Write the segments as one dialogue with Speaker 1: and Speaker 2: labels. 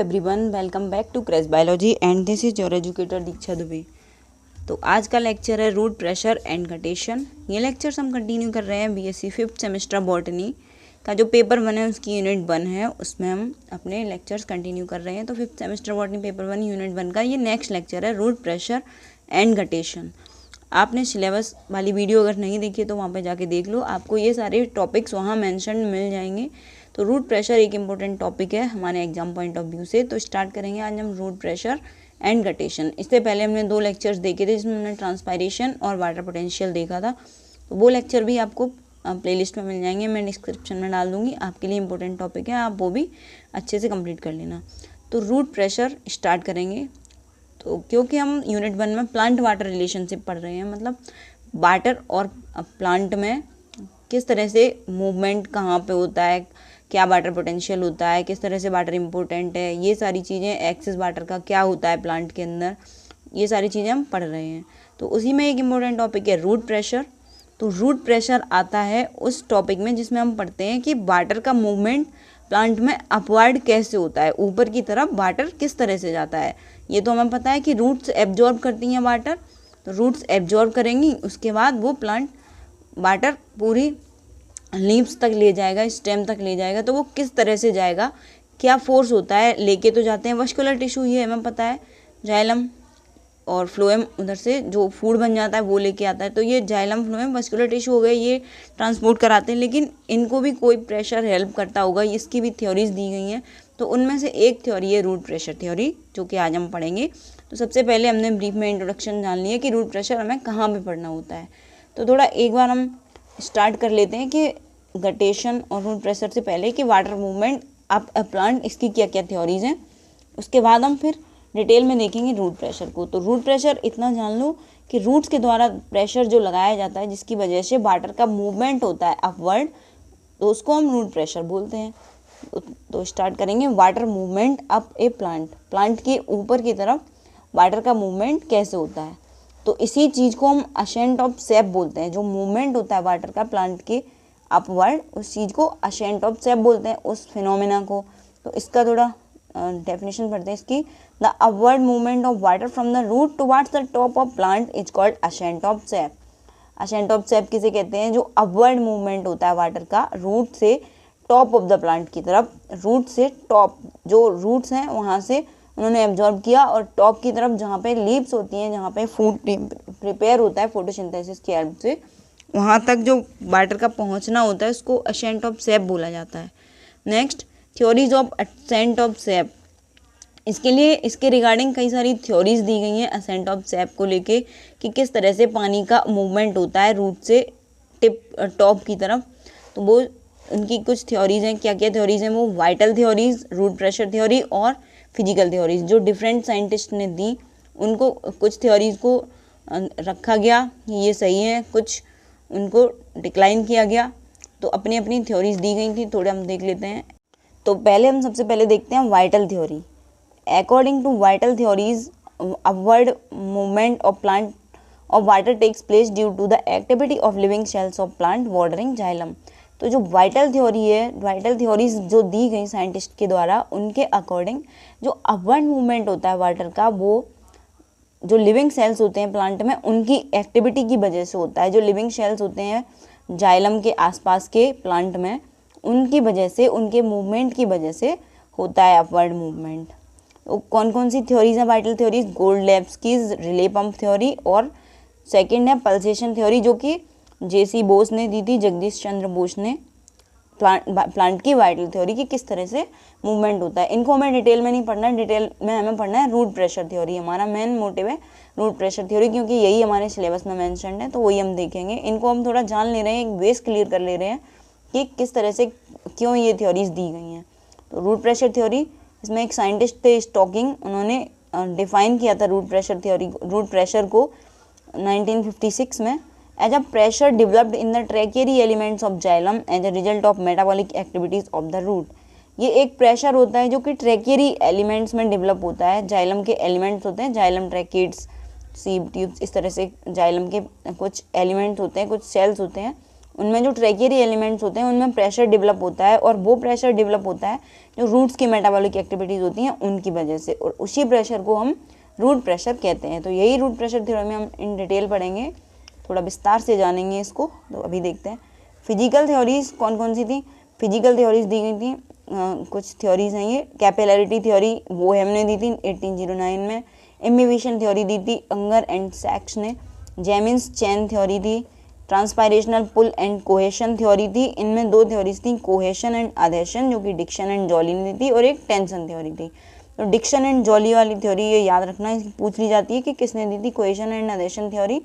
Speaker 1: Everyone, welcome back to craze biology and this is your educator Diksha Dubey. तो आज का lecture है रूट प्रेशर एंड गटेशन। ये lectures हम कंटिन्यू कर रहे हैं बीएससी फिफ्थ सेमेस्टर बॉटनी का जो पेपर 1 है उसकी यूनिट 1 है, उसमें हम अपने लेक्चर्स कंटिन्यू कर रहे हैं। तो fifth semester botany paper 1 unit 1 का ये नेक्स्ट लेक्चर है रूट प्रेशर एंड गटेशन। आपने सिलेबस वाली वीडियो अगर नहीं देखी तो वहाँ पे जाके देख लो, आपको ये सारे टॉपिक्स वहाँ मेंशन मिल जाएंगे। तो रूट प्रेशर एक इम्पोर्टेंट टॉपिक है हमारे एग्जाम पॉइंट ऑफ व्यू से। तो स्टार्ट करेंगे आज हम रूट प्रेशर एंड गटेशन। इससे पहले हमने 2 लेक्चर्स देखे थे जिसमें हमने ट्रांसपायरेशन और वाटर पोटेंशियल देखा था। तो वो लेक्चर भी आपको प्लेलिस्ट में मिल जाएंगे, मैं डिस्क्रिप्शन में डाल दूंगी। आपके लिए इंपॉर्टेंट टॉपिक है, आप वो भी अच्छे से कंप्लीट कर लेना। तो रूट प्रेशर स्टार्ट करेंगे। तो क्योंकि हम यूनिट 1 में प्लांट वाटर रिलेशनशिप पढ़ रहे हैं, मतलब वाटर और प्लांट में किस तरह से मूवमेंट कहाँ पे होता है, क्या वाटर पोटेंशियल होता है, किस तरह से वाटर इम्पोर्टेंट है, ये सारी चीज़ें, एक्सेस वाटर का क्या होता है प्लांट के अंदर, ये सारी चीज़ें हम पढ़ रहे हैं। तो उसी में एक इम्पोर्टेंट टॉपिक है रूट प्रेशर। तो रूट प्रेशर आता है उस टॉपिक में जिसमें हम पढ़ते हैं कि वाटर का मूवमेंट प्लांट में अपवर्ड कैसे होता है, ऊपर की तरफ वाटर किस तरह से जाता है। ये तो हमें पता है कि रूट्स एब्जॉर्ब करती हैं वाटर, तो रूट्स एब्जॉर्ब करेंगी, उसके बाद वो प्लांट वाटर पूरी लीव्स तक ले जाएगा, स्टेम तक ले जाएगा। तो वो किस तरह से जाएगा, क्या फोर्स होता है, लेके तो जाते हैं वस्कुलर टिश्यू, ये हमें पता है, जाइलम और फ्लोएम उधर से जो फूड बन जाता है वो लेके आता है। तो ये जाइलम फ्लोएम वस्कुलर टिश्यू हो गए, ये ट्रांसपोर्ट कराते हैं, लेकिन इनको भी कोई प्रेशर हेल्प करता होगा, इसकी भी थ्योरीज दी गई हैं। तो उनमें से एक थ्योरी है रूट प्रेशर थ्योरी, जो कि आज हम पढ़ेंगे। तो सबसे पहले हमने ब्रीफ में इंट्रोडक्शन जान लिया कि रूट प्रेशर हमें कहाँ पे पढ़ना होता है। तो थोड़ा एक बार हम स्टार्ट कर लेते हैं कि गटेशन और रूट प्रेशर से पहले कि water movement up a plant, इसकी क्या क्या थ्योरीज हैं। उसके बाद हम फिर डिटेल में देखेंगे रूट प्रेशर को। तो रूट प्रेशर इतना जान लो कि रूट्स के द्वारा प्रेशर जो लगाया जाता है जिसकी वजह से वाटर का मूवमेंट होता है अपवर्ड, तो उसको हम रूट प्रेशर बोलते हैं। तो स्टार्ट करेंगे वाटर मूवमेंट अप ए प्लांट, प्लांट के ऊपर की तरफ वाटर का मूवमेंट कैसे होता है। तो इसी चीज़ को हम असेंट ऑफ सेप बोलते हैं, जो मूवमेंट होता है वाटर का प्लांट के अपवर्ड, उस चीज़ को असेंट ऑफ सेप बोलते हैं, उस फिनोमेना को। तो इसका थोड़ा डेफिनेशन पढ़ते हैं इसकी। The upward movement of water from the root towards the top of plant is called ascent of sap. Ascent of sap किसे कहते हैं, जो अपवर्ड मूवमेंट होता है वाटर का रूट से टॉप ऑफ द प्लांट की तरफ, रूट से टॉप, जो रूट्स हैं वहाँ से उन्होंने एब्जॉर्ब किया, और टॉप की तरफ जहाँ पे लीव्स होती हैं, जहाँ पे फूड प्रिपेयर होता है फोटोसिंथेसिस की हेल्प से, वहाँ तक जो वाटर का पहुँचना होता है उसको असेंट ऑफ सेप बोला जाता है। Next, theories of ascent of sap. इसके लिए इसके रिगार्डिंग कई सारी थ्योरीज दी गई हैं असेंट ऑफ सेप को लेके, कि किस तरह से पानी का मूवमेंट होता है रूट से टिप टॉप की तरफ। तो वो उनकी कुछ थ्योरीज हैं, क्या क्या थ्योरीज हैं वो, vital theories, root pressure theory और फिजिकल थ्योरीज, जो डिफरेंट साइंटिस्ट ने दी। उनको कुछ थ्योरीज को रखा गया, ये सही है, कुछ उनको डिक्लाइन किया गया। तो अपनी अपनी थ्योरीज दी गई थी, थोड़े हम देख लेते हैं। तो पहले हम सबसे पहले देखते हैं vital theory. According to vital theories, upward movement of plant of water takes place due to the activity of living cells of plant watering xylem. तो जो वाइटल थ्योरी है, वाइटल थ्योरीज जो दी गई साइंटिस्ट के द्वारा, उनके अकॉर्डिंग जो अपवर्ड मूवमेंट होता है वाटर का, वो जो लिविंग सेल्स होते हैं प्लांट में उनकी एक्टिविटी की वजह से होता है। जो लिविंग सेल्स होते हैं जाइलम के आसपास के प्लांट में, उनकी वजह से, उनके मूवमेंट की वजह से होता है अपवर्ड मूवमेंट। तो कौन कौन सी थ्योरीज हैं vital theories, Godlewski relay pump theory, और सेकंड है पल्सेशन थ्योरी, जो कि जेसी बोस ने दी थी, जगदीश चंद्र बोस ने, प्लांट की वाइटल थ्योरी की किस तरह से मूवमेंट होता है। इनको हमें डिटेल में नहीं पढ़ना है, डिटेल में हमें पढ़ना है रूट प्रेशर थ्योरी। हमारा मेन मोटिव है रूट प्रेशर थ्योरी, क्योंकि यही हमारे सिलेबस में मेंशन है, तो वही हम देखेंगे। इनको हम थोड़ा जान ले रहे हैं, एक बेस क्लियर कर ले रहे हैं कि किस तरह से, क्यों ये थ्योरीज दी गई हैं। तो रूट प्रेशर थ्योरी, इसमें एक साइंटिस्ट थे स्टॉकिंग, उन्होंने डिफाइन किया था root pressure theory, root pressure को 1956 में। As a pressure developed in the trachea elements of xylem as a result of metabolic activities of the root। ये एक प्रेशर होता है जो कि ट्रैकियरी एलिमेंट्स में डेवलप होता है। जाइलम के एलिमेंट्स होते हैं, जाइलम ट्रैकिड्स, सीब ट्यूब्स, इस तरह से जाइलम के कुछ एलिमेंट्स होते हैं, कुछ सेल्स होते हैं, उनमें जो ट्रैकियरी एलिमेंट्स होते हैं उनमें प्रेशर डेवलप होता है, और वो प्रेशर डेवलप होता है जो रूट्स की मेटाबॉलिक एक्टिविटीज़ होती हैं उनकी वजह से, और उसी प्रेशर को हम रूट प्रेशर कहते हैं। तो यही रूट प्रेशर थ्योरी में हम इन डिटेल पढ़ेंगे, थोड़ा विस्तार से जानेंगे इसको। तो अभी देखते हैं फिजिकल थ्योरीज कौन कौन सी थी। फिजिकल थ्योरीज दी गई थी, कुछ थ्योरीज हैं ये। कैपिलैरिटी थ्योरी वो हमने दी थी 1809 में। इम्बिबिशन थ्योरी दी थी अंगर एंड सैक्स ने। जेमिन्स चेन थ्योरी थी। ट्रांसपायरेशनल पुल एंड कोहेशन थ्योरी थी। इनमें दो थ्योरीज थी, कोहेशन एंड अधेशन, जो कि डिक्सन एंड जॉली ने दी थी, और एक टेंशन थ्योरी थी। तो डिक्सन एंड जॉली वाली थ्योरी ये याद रखना, पूछ ली जाती है कि किसने दी थी कोहेशन एंड अधेशन थ्योरी।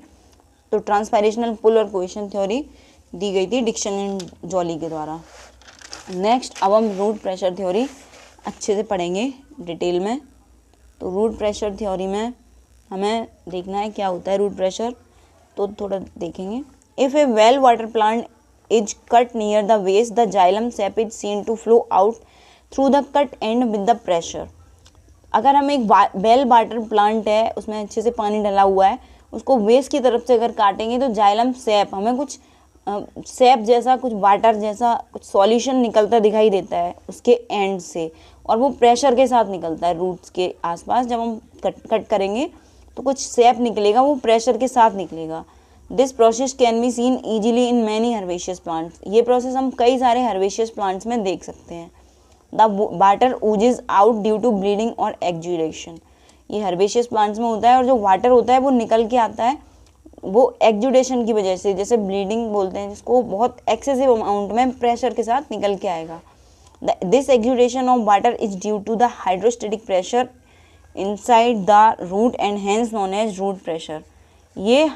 Speaker 1: तो ट्रांसपायरेशनल पुल और कोहेशन थ्योरी दी गई थी डिक्सन एंड जॉली के द्वारा। नेक्स्ट अब हम रूट प्रेशर थ्योरी अच्छे से पढ़ेंगे डिटेल में। तो रूट प्रेशर थ्योरी में हमें देखना है क्या होता है रूट प्रेशर, तो थोड़ा देखेंगे। If a well water plant is cut near the waste, the xylem sap is seen to flow out through the cut end with the pressure. अगर हम एक वेल वाटर प्लांट है, उसमें अच्छे से पानी डला हुआ है, उसको वेस्ट की तरफ से अगर काटेंगे तो जाइलम सैप, हमें कुछ सैप जैसा, कुछ वाटर जैसा कुछ सॉल्यूशन निकलता दिखाई देता है उसके एंड से, और वो प्रेशर के साथ निकलता है रूट्स के आसपास। जब हम कट करेंगे तो कुछ सैप निकलेगा, वो प्रेशर के साथ निकलेगा। This process can be seen easily in many herbaceous plants. ये प्रोसेस हम कई सारे हर्बेशियस प्लांट्स में देख सकते हैं। The water oozes out due to bleeding और एक्जुडेशन। ये हर्बेशियस प्लांट्स में होता है, और जो वाटर होता है वो निकल के आता है वो एक्जुडेशन की वजह से, जैसे ब्लीडिंग बोलते हैं जिसको, बहुत एक्सेसिव अमाउंट में प्रेशर के साथ निकल के आएगा। This exudation of water is due to the hydrostatic pressure inside the root and hence known as root pressure. ये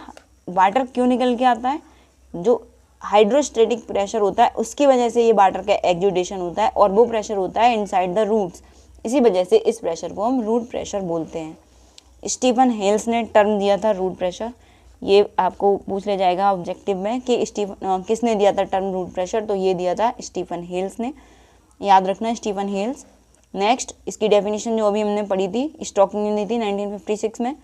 Speaker 1: वाटर क्यों निकल के आता है, जो हाइड्रोस्टेटिक प्रेशर होता है उसकी वजह से ये वाटर का एक्जुडेशन होता है, और वो प्रेशर होता है इनसाइड द रूट्स। इसी वजह से इस प्रेशर को हम रूट प्रेशर बोलते हैं। स्टीफन हेल्स ने टर्म दिया था रूट प्रेशर। ये आपको पूछ ले जाएगा ऑब्जेक्टिव में कि किसने दिया था टर्म रूट प्रेशर, तो ये दिया था स्टीफन हेल्स ने, याद रखना स्टीफन हेल्स। नेक्स्ट इसकी डेफिनेशन जो अभी हमने पढ़ी थी, स्टॉकिंग ने दी थी 1956 में।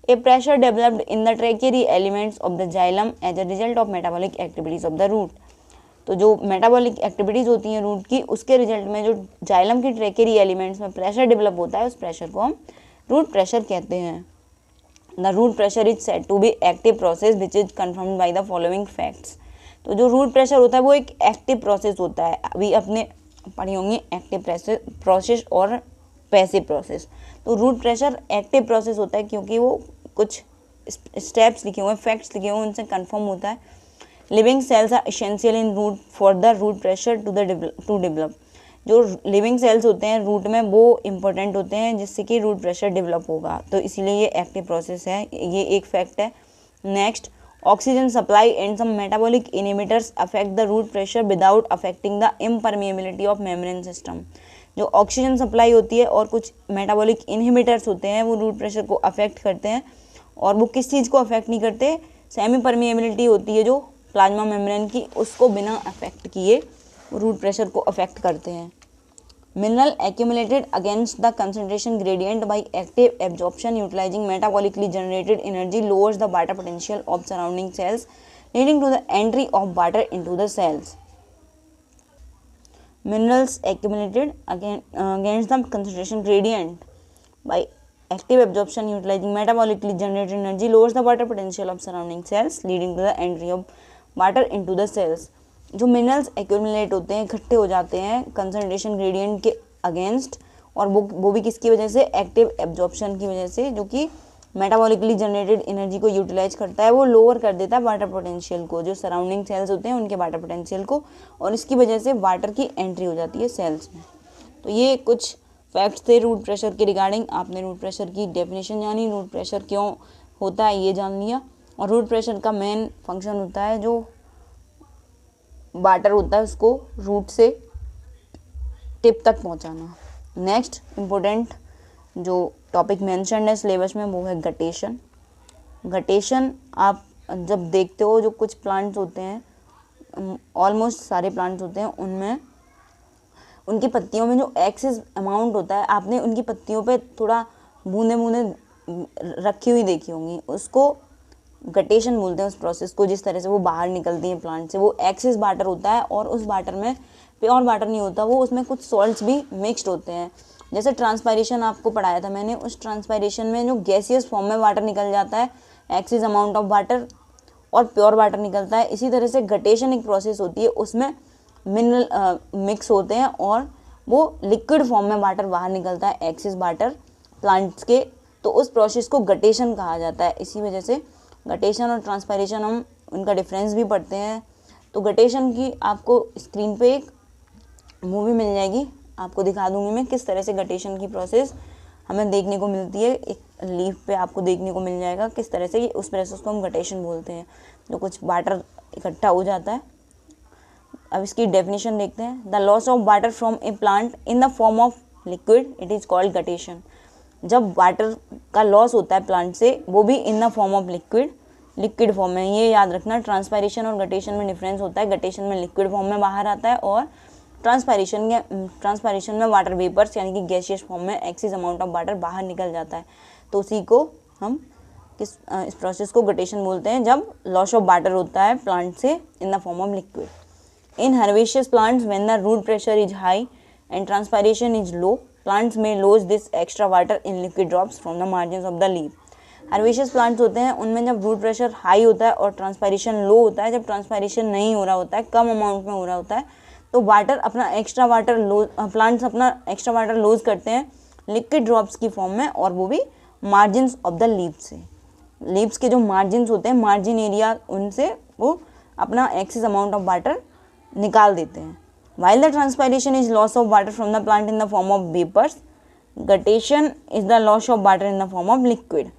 Speaker 1: A pressure developed in the tracheary elements of the xylem as a result of metabolic activities of the root. तो जो मेटाबॉलिक एक्टिविटीज़ होती हैं रूट की, उसके रिजल्ट में जो जाइलम की ट्रैकियरी एलिमेंट्स में प्रेशर डेवलप होता है, उस प्रेशर को हम रूट प्रेशर कहते हैं। The root pressure is said to be active process which is confirmed by the following facts. तो जो रूट प्रेशर होता है वो एक एक्टिव प्रोसेस होता है। अभी अपने पढ़ी होंगी एक्टिव प्रोसेस और पैसिव प्रोसेस। तो रूट प्रेशर एक्टिव प्रोसेस होता है क्योंकि वो कुछ स्टेप्स लिखे हुए हैं, फैक्ट्स लिखे हुए हैं, उनसे कंफर्म होता है। Living cells are essential in root for the root pressure to develop. जो लिविंग सेल्स होते हैं रूट में वो इम्पोर्टेंट होते हैं जिससे कि रूट प्रेशर डेवलप होगा, तो इसीलिए ये एक्टिव प्रोसेस है, ये एक फैक्ट है। Next, oxygen supply and some metabolic inhibitors affect the root pressure without affecting the impermeability of membrane system. जो ऑक्सीजन सप्लाई होती है और कुछ मेटाबॉलिक इनहिबिटर्स होते हैं वो रूट प्रेशर को अफेक्ट करते हैं, और वो किस चीज़ को अफेक्ट नहीं करते, सेमी परमिएबिलिटी होती है जो प्लाज्मा मेम्ब्रेन की, उसको बिना अफेक्ट किए रूट प्रेशर को अफेक्ट करते हैं। Mineral accumulated against the concentration gradient by active absorption utilizing metabolically generated energy lowers the water potential of surrounding cells, leading to the entry of water into the cells. Minerals accumulated against the concentration gradient by active absorption utilizing metabolically generated energy lowers the water potential of surrounding cells, leading to the entry of water into the cells. जो minerals accumulate होते हैं, इकट्ठे हो जाते हैं concentration gradient के against, और वो भी किसकी वजह से, एक्टिव एब्जॉर्प्शन की वजह से, जो कि मेटाबॉलिकली जनरेटेड एनर्जी को यूटिलाइज करता है, वो लोअर कर देता है वाटर पोटेंशियल को, जो सराउंडिंग सेल्स होते हैं उनके वाटर पोटेंशियल को, और इसकी वजह से वाटर की एंट्री हो जाती है सेल्स में। तो ये कुछ फैक्ट्स थे रूट प्रेशर के रिगार्डिंग। आपने रूट प्रेशर की डेफिनेशन जानी, रूट प्रेशर क्यों होता है ये जान लिया, और रूट प्रेशर का मेन फंक्शन होता है जो वाटर होता है उसको रूट से टिप तक पहुंचाना। नेक्स्ट इम्पोर्टेंट जो टॉपिक मेंशन है सिलेबस में वो है गटेशन। गटेशन आप जब देखते हो, जो कुछ प्लांट्स होते हैं, ऑलमोस्ट सारे प्लांट्स होते हैं, उनमें उनकी पत्तियों में जो एक्सेस अमाउंट होता है, आपने उनकी पत्तियों पे थोड़ा बूंदे बूंदे रखी हुई देखी होंगी, उसको गटेशन बोलते हैं उस प्रोसेस को, जिस तरह से वो बाहर निकलती है प्लांट से। वो एक्सिस वाटर होता है और उस वाटर में प्योर वाटर नहीं होता, वो उसमें कुछ सॉल्ट्स भी मिक्स्ड होते हैं। जैसे ट्रांसपायरेशन आपको पढ़ाया था मैंने, उस ट्रांसपायरेशन में जो गैसियस फॉर्म में वाटर निकल जाता है, एक्सिस अमाउंट ऑफ वाटर, और प्योर वाटर निकलता है। इसी तरह से गटेशन एक प्रोसेस होती है, उसमें मिनरल मिक्स होते हैं और वो लिक्विड फॉर्म में वाटर बाहर निकलता है, एक्सिस वाटर प्लांट्स के। तो उस प्रोसेस को गटेशन कहा जाता है। इसी वजह से गटेशन और ट्रांसपायरेशन हम उनका डिफरेंस भी पढ़ते हैं। तो गटेशन की आपको स्क्रीन पे एक मूवी मिल जाएगी, आपको दिखा दूंगी मैं किस तरह से गटेशन की प्रोसेस हमें देखने को मिलती है। एक लीफ पे आपको देखने को मिल जाएगा किस तरह से उस प्रोसेस को हम गटेशन बोलते हैं, जो कुछ वाटर इकट्ठा हो जाता है। अब इसकी डेफिनेशन देखते हैं। The loss of water from A plant in the form of liquid, it is called guttation. जब वाटर का लॉस होता है प्लांट से, वो भी इन the form of liquid form में। ये याद रखना, ट्रांसपायरेशन और गटेशन में डिफरेंस होता है। गटेशन में लिक्विड फॉर्म में बाहर आता है और ट्रांसपायरेशन में वाटर वेपर्स यानी कि गैसियस फॉर्म में एक्सिस अमाउंट ऑफ वाटर बाहर निकल जाता है। तो उसी को हम इस प्रोसेस को गटेशन बोलते हैं, जब लॉस ऑफ वाटर होता है प्लांट से in the form of liquid. In herbaceous plants when the root pressure is high and transpiration is low, plants में lose this extra water in liquid drops from the margins of the leaf. Herbaceous plants होते हैं, उनमें जब root pressure high होता है और transpiration लो होता है, जब ट्रांसपायरेशन नहीं हो रहा होता है, कम अमाउंट में हो रहा होता है, तो वाटर अपना एक्स्ट्रा वाटर प्लांट्स अपना एक्स्ट्रा वाटर लूज करते हैं लिक्विड ड्रॉप्स की फॉर्म में, और वो भी मार्जिन्स ऑफ द लीव्स से। लीव्स के जो मार्जिन्स होते हैं, मार्जिन एरिया, उनसे वो अपना एक्सेस अमाउंट ऑफ वाटर निकाल देते हैं। While the transpiration is loss of water from the plant in the form of vapours, guttation is the loss of water in the form of liquid.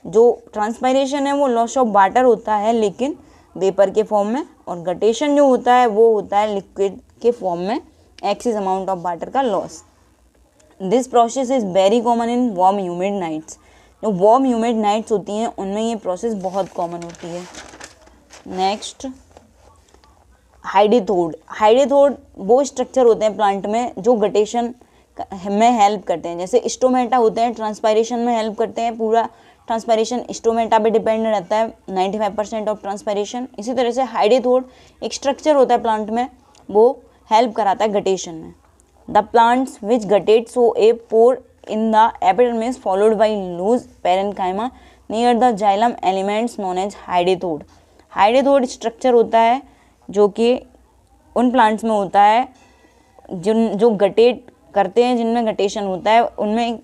Speaker 1: जो transpiration है वो loss of water होता है लेकिन vapour के form में, और guttation जो होता है वो होता है लिक्विड के फॉर्म में, एक्सेस अमाउंट ऑफ वाटर का लॉस। This process is very common in warm humid nights. जो वार्म ह्यूमिड नाइट्स होती हैं उनमें ये प्रोसेस बहुत कॉमन होती है। नेक्स्ट, हाइडेथोड। हाइडेथोड वो स्ट्रक्चर होते हैं प्लांट में जो गटेशन में हेल्प करते हैं। जैसे स्टोमेटा होते हैं, ट्रांसपायरेशन में हेल्प करते हैं। पूरा ट्रांसपायरेशन स्टोमेटा पे डिपेंड रहता है, 95% ऑफ ट्रांसपायरेशन। इसी तरह से हाइडेथोड एक स्ट्रक्चर होता है प्लांट में, वो हेल्प कराता है गटेशन में। The plants which guttate show a pore in the epidermis followed by loose parenchyma near the xylem elements known as hydathode. Hydathode structure होता है जो कि उन प्लांट्स में होता है जो गटेट करते हैं, जिनमें गटेशन होता है, उनमें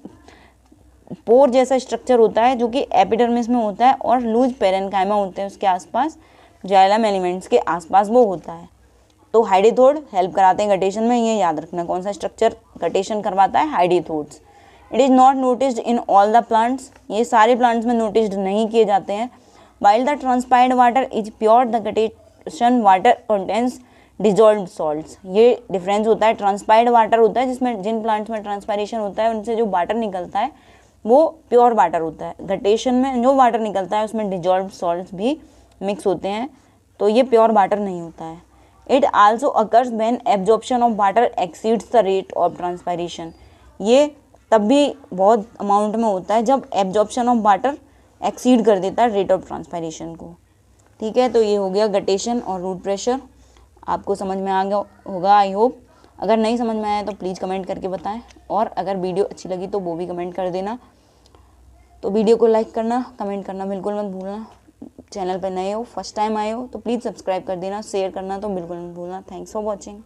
Speaker 1: पोर जैसा स्ट्रक्चर होता है जो कि एपिडर्मिस में होता है, और लूज पेरेन्काइमा होते हैं उसके आसपास, जाइलम एलिमेंट्स के आसपास वो होता है। तो हाइडेथोड हेल्प कराते हैं गटेशन में, ये याद रखना। कौन सा स्ट्रक्चर गटेशन करवाता है? Hydathodes. It is not noticed in all the plants, ये सारे प्लांट्स में नोटिस्ड नहीं किए जाते हैं। While the transpired water is pure, the guttation water contains dissolved salts. ये डिफरेंस होता है। ट्रांसपायर्ड वाटर होता है जिसमें, जिन प्लांट्स में ट्रांसपायरेशन होता है उनसे जो वाटर निकलता है वो प्योर वाटर होता है। गटेशन में जो वाटर निकलता है उसमें डिजॉल्व्ड सॉल्ट्स भी मिक्स होते हैं, तो ये प्योर वाटर नहीं होता है। It also occurs when absorption of water exceeds the rate of transpiration. ये तब भी बहुत अमाउंट में होता है जब एब्जॉर्प्शन ऑफ वाटर एक्सीड कर देता है रेट ऑफ ट्रांसपायरेशन को। ठीक है, तो ये हो गया गटेशन और रूट प्रेशर। आपको समझ में आ गया होगा आई होप। अगर नहीं समझ में आया तो प्लीज़ कमेंट करके बताएं, और अगर वीडियो अच्छी लगी तो वो भी कमेंट कर देना। तो वीडियो को लाइक करना, कमेंट करना बिल्कुल मत भूलना। चैनल पर नए हो, फर्स्ट टाइम आए हो तो प्लीज़ सब्सक्राइब कर देना, शेयर करना तो बिल्कुल मत भूलना। Thanks for watching.